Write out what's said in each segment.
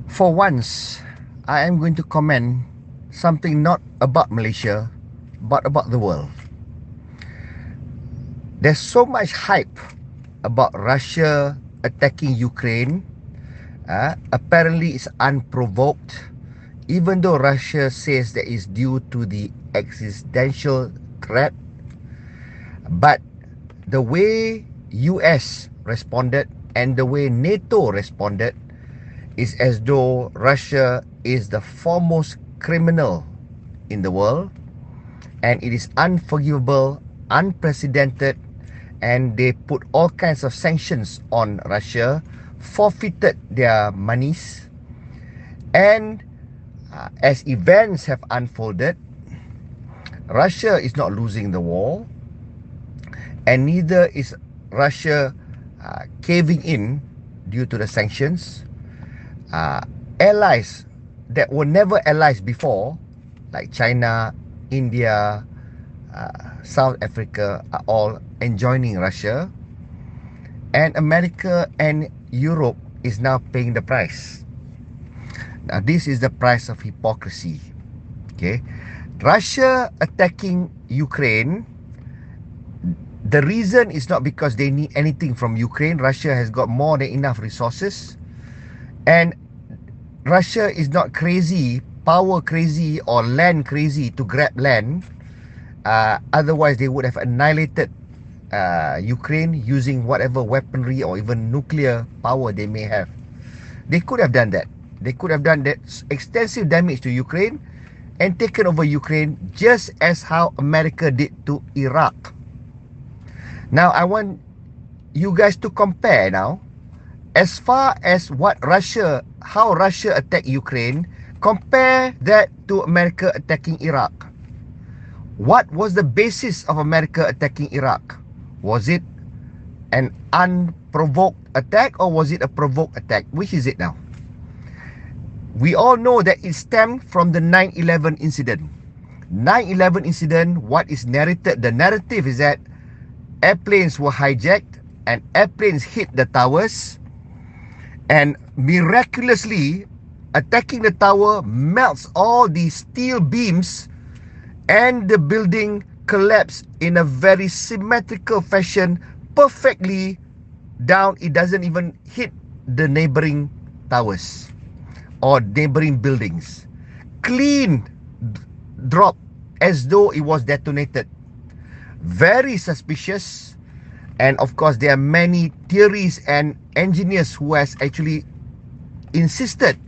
For once, I am going to comment something not about Malaysia, but about the world. There's so much hype about Russia attacking Ukraine. Apparently, it's unprovoked, even though Russia says that it's due to the existential threat. But the way US responded and the way NATO responded is as though Russia is the foremost criminal in the world, and it is unforgivable, unprecedented, and they put all kinds of sanctions on Russia, forfeited their monies, and as events have unfolded, Russia is not losing the war, and neither is Russia caving in due to the sanctions. Allies that were never allies before, like China, India, South Africa, are all enjoining Russia, and America and Europe is now paying the price. Now, this is the price of hypocrisy. Okay, Russia attacking Ukraine. The reason is not because they need anything from Ukraine. Russia has got more than enough resources, and Russia is not crazy, power crazy, or land crazy to grab land. Otherwise, they would have annihilated Ukraine using whatever weaponry or even nuclear power they may have. They could have done that. They could have done that extensive damage to Ukraine and taken over Ukraine, just as how America did to Iraq. Now, I want you guys to compare now. As far as how Russia attacked Ukraine, compare that to America attacking Iraq. What was the basis of America attacking Iraq? Was it an unprovoked attack, or was it a provoked attack? Which is it now? We all know that it stemmed from the 9/11 incident. 9/11 incident, what is narrated? The narrative is that airplanes were hijacked and airplanes hit the towers, and miraculously attacking the tower melts all the steel beams, and the building collapsed in a very symmetrical fashion, perfectly down. It doesn't even hit the neighboring towers or neighboring buildings. Clean drop, as though it was detonated. Very suspicious. And of course, there are many theories and engineers who has actually insisted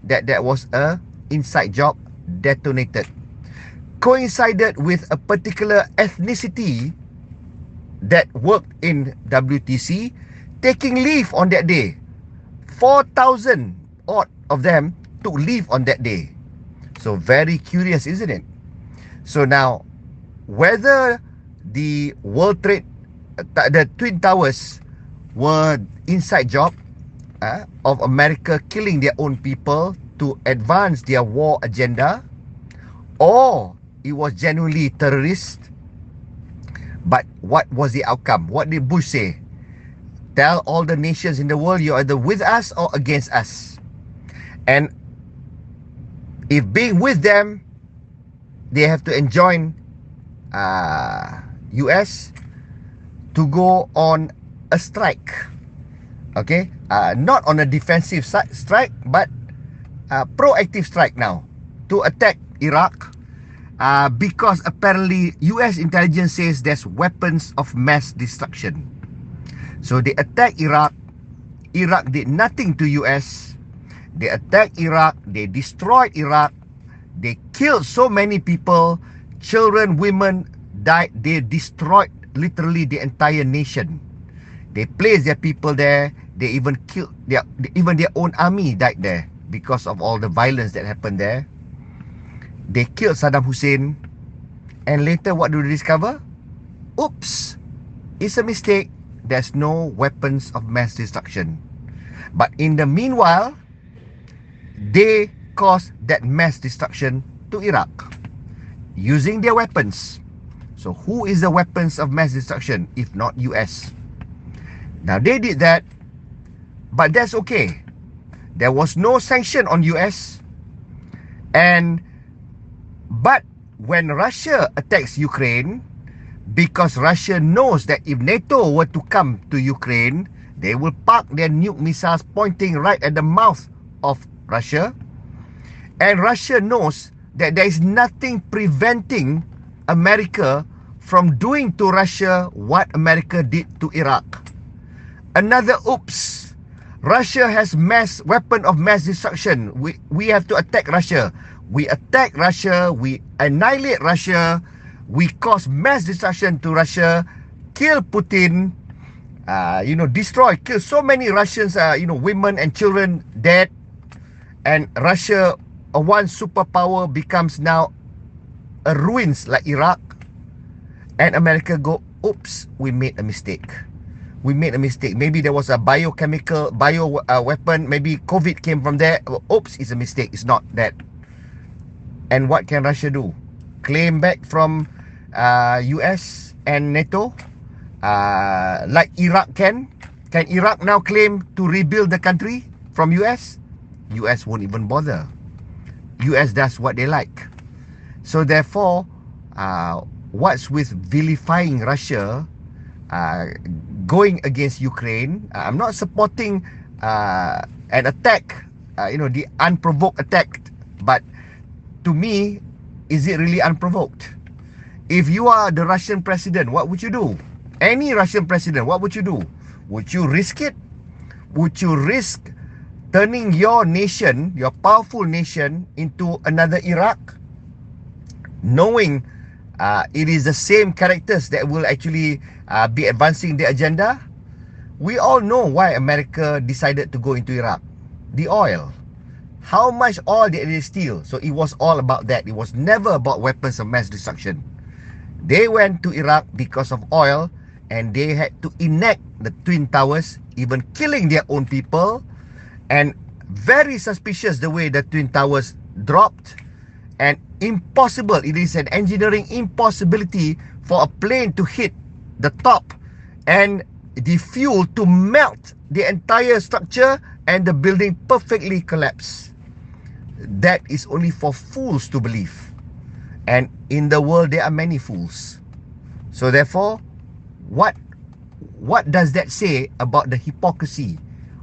that that was a inside job, detonated. Coincided with a particular ethnicity that worked in WTC taking leave on that day. 4,000 odd of them took leave on that day. So very curious, isn't it? So now, whether the World Trade, the Twin Towers were inside job of America killing their own people to advance their war agenda, or it was genuinely terrorist. But what was the outcome? What did Bush say? Tell all the nations in the world you're either with us or against us. And if being with them, they have to enjoin US to go on a strike. Okay, not on a defensive strike, but proactive strike now to attack Iraq, because apparently US intelligence says there's weapons of mass destruction. So they attacked Iraq. Iraq did nothing to US. They attacked Iraq. They destroyed Iraq. They killed so many people. Children, women died. They destroyed literally the entire nation. They placed their people there. They even killed even their own army died there because of all the violence that happened there. They killed Saddam Hussein, and later what do they discover? Oops, it's a mistake. There's no weapons of mass destruction. But in the meanwhile, they caused that mass destruction to Iraq using their weapons. So who is the weapons of mass destruction if not US? Now they did that, but that's okay. There was no sanction on US. But when Russia attacks Ukraine, because Russia knows that if NATO were to come to Ukraine, they will park their nuke missiles pointing right at the mouth of Russia. And Russia knows that there is nothing preventing America from doing to Russia what America did to Iraq. Another oops. Russia has weapon of mass destruction. We have to attack Russia. We attack Russia, we annihilate Russia, we cause mass destruction to Russia, kill Putin, destroy, kill so many Russians, women and children dead, and Russia, one superpower, becomes now a ruins like Iraq, and America go, oops, we made a mistake. We made a mistake. Maybe there was a bio weapon, maybe COVID came from there. Oops, it's a mistake. It's not that. And what can Russia do? Claim back from US and NATO? Like Iraq can? Can Iraq now claim to rebuild the country from US? US won't even bother. US does what they like. So therefore, what's with vilifying Russia, going against Ukraine? I'm not supporting an attack, the unprovoked attack, but to me, is it really unprovoked? If you are the Russian president, what would you do? Any Russian president, what would you do? Would you risk it? Would you risk turning your nation, your powerful nation, into another Iraq, knowing it is the same characters that will actually be advancing the agenda? We all know why America decided to go into Iraq. The oil. How much oil did they steal? So it was all about that. It was never about weapons of mass destruction. They went to Iraq because of oil, and they had to enact the Twin Towers, even killing their own people. And very suspicious the way the Twin Towers dropped. And impossible. It is an engineering impossibility for a plane to hit the top and the fuel to melt the entire structure and the building perfectly collapse. That is only for fools to believe. And in the world, there are many fools. So therefore, what does that say about the hypocrisy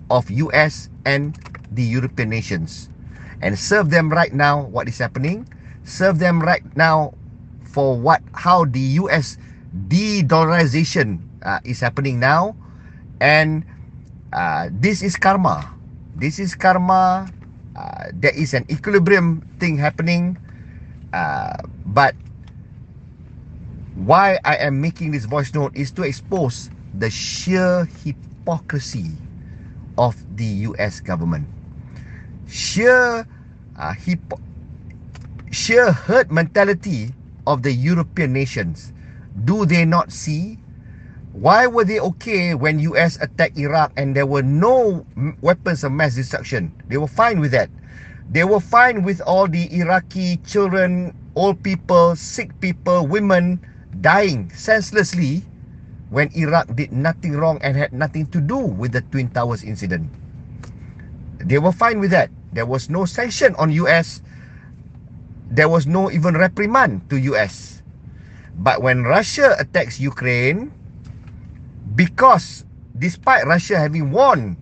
of US and the European nations? And serve them right now what is happening. Serve them right now for how the US de-dollarization is happening now. And this is karma. This is karma. There is an equilibrium thing happening. But why I am making this voice note is to expose the sheer hypocrisy of the US government. Sheer herd mentality of the European nations. Do they not see? Why were they okay when US attacked Iraq and there were no weapons of mass destruction? They were fine with that. They were fine with all the Iraqi children, old people, sick people, women dying senselessly when Iraq did nothing wrong and had nothing to do with the Twin Towers incident. They were fine with that. There was no sanction on US. There was no even reprimand to US. But when Russia attacks Ukraine, because despite Russia having warned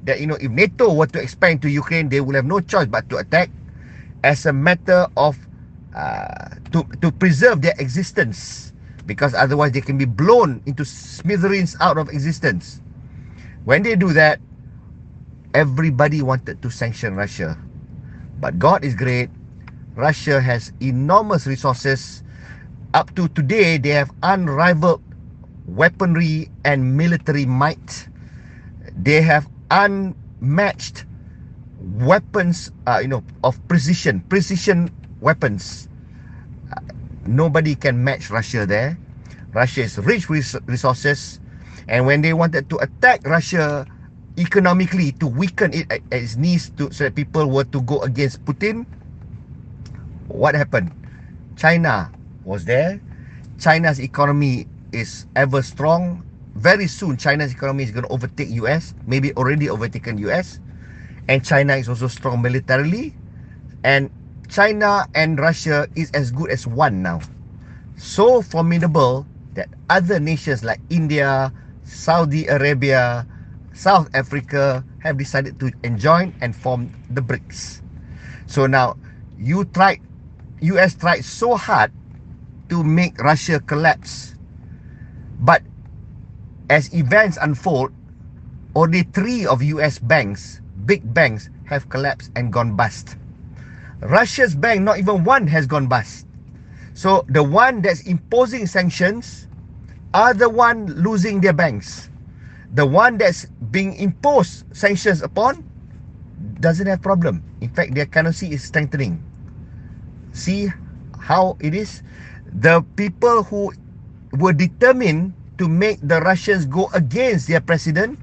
that, if NATO were to expand to Ukraine, they will have no choice but to attack as a matter of to preserve their existence, because otherwise they can be blown into smithereens out of existence. When they do that, everybody wanted to sanction Russia. But God is great. Russia has enormous resources. Up to today, they have unrivaled weaponry and military might. They have unmatched weapons, of precision weapons. Nobody can match Russia there. Russia is rich with resources, and when they wanted to attack Russia economically to weaken it at its knees, so that people were to go against Putin, what happened? China was there. China's economy is ever strong. Very soon, China's economy is going to overtake US, maybe already overtaken US. and China is also strong militarily, and China and Russia is as good as one now. So formidable that other nations like India, Saudi Arabia, South Africa have decided to join and form the BRICS. So now, US tried so hard to make Russia collapse, but as events unfold, only 3 of US banks, big banks, have collapsed and gone bust. Russia's bank, not even one has gone bust. So the one that's imposing sanctions are the one losing their banks. The one that's being imposed sanctions upon doesn't have problem. In fact, their currency is strengthening. See how it is? The people who were determined to make the Russians go against their president,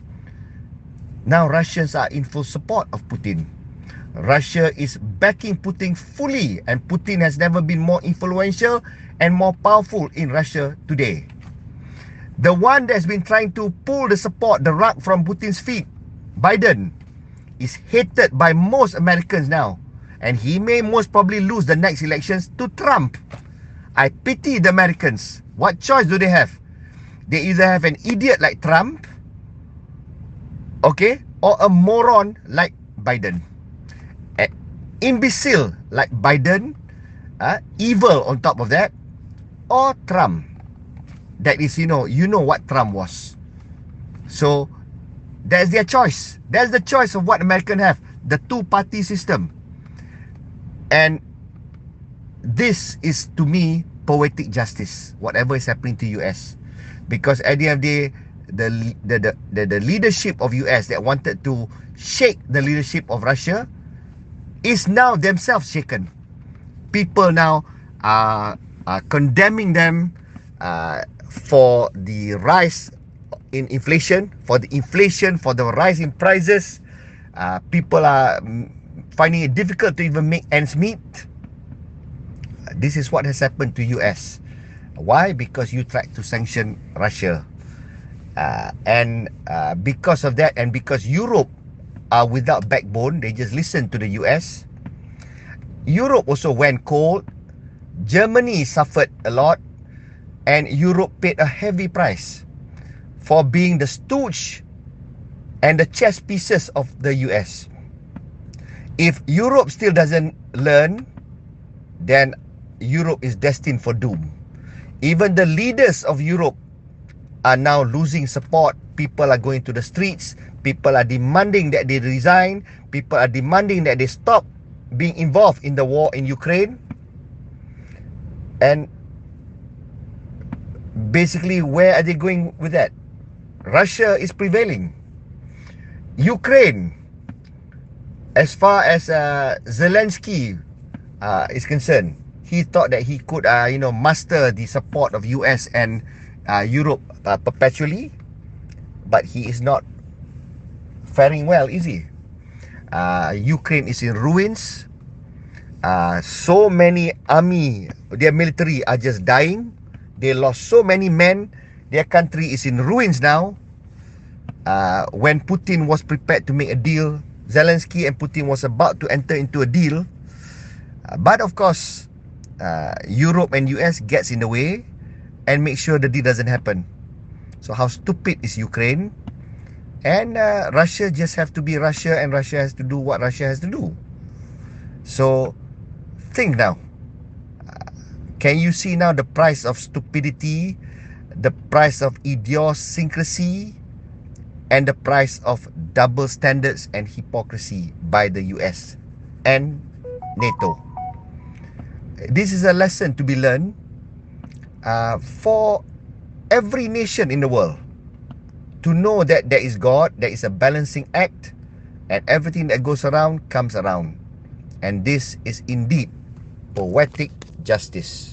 now Russians are in full support of Putin. Russia is backing Putin fully, and Putin has never been more influential and more powerful in Russia today. The one that's been trying to pull the support, the rug from Putin's feet, Biden, is hated by most Americans now, and he may most probably lose the next elections to Trump. I pity the Americans. What choice do they have? They either have an idiot like Trump, okay, or a moron like Biden. An imbecile like Biden, evil on top of that, or Trump. That is, you know what Trump was. So that's their choice. That's the choice of what Americans have. The two-party system. And this is, to me, poetic justice, whatever is happening to US. Because at the end of the day, the leadership of US that wanted to shake the leadership of Russia is now themselves shaken. People now are condemning them for the rise in inflation, for the rise in prices. People are finding it difficult to even make ends meet. This is what has happened to US. Why? Because you tried to sanction Russia. And because of that, and because Europe are without backbone, they just listen to the US. Europe also went cold. Germany suffered a lot. And Europe paid a heavy price for being the stooge and the chess pieces of the US. If Europe still doesn't learn, then Europe is destined for doom. Even the leaders of Europe are now losing support. People are going to the streets. People are demanding that they resign. People are demanding that they stop being involved in the war in Ukraine. And basically, where are they going with that? Russia is prevailing. Ukraine, as far as Zelensky is concerned, he thought that he could, master the support of US and Europe perpetually, but he is not faring well, is he? Ukraine is in ruins. So many army, their military are just dying. They lost so many men. Their country is in ruins now. When Putin was prepared to make a deal, Zelensky and Putin was about to enter into a deal. But of course, Europe and US gets in the way and make sure the deal doesn't happen. So how stupid is Ukraine? And Russia just have to be Russia, and Russia has to do what Russia has to do. So think now. Can you see now the price of stupidity, the price of idiosyncrasy, and the price of double standards and hypocrisy by the US and NATO? This is a lesson to be learned for every nation in the world, to know that there is God, there is a balancing act, and everything that goes around comes around. And this is indeed poetic justice.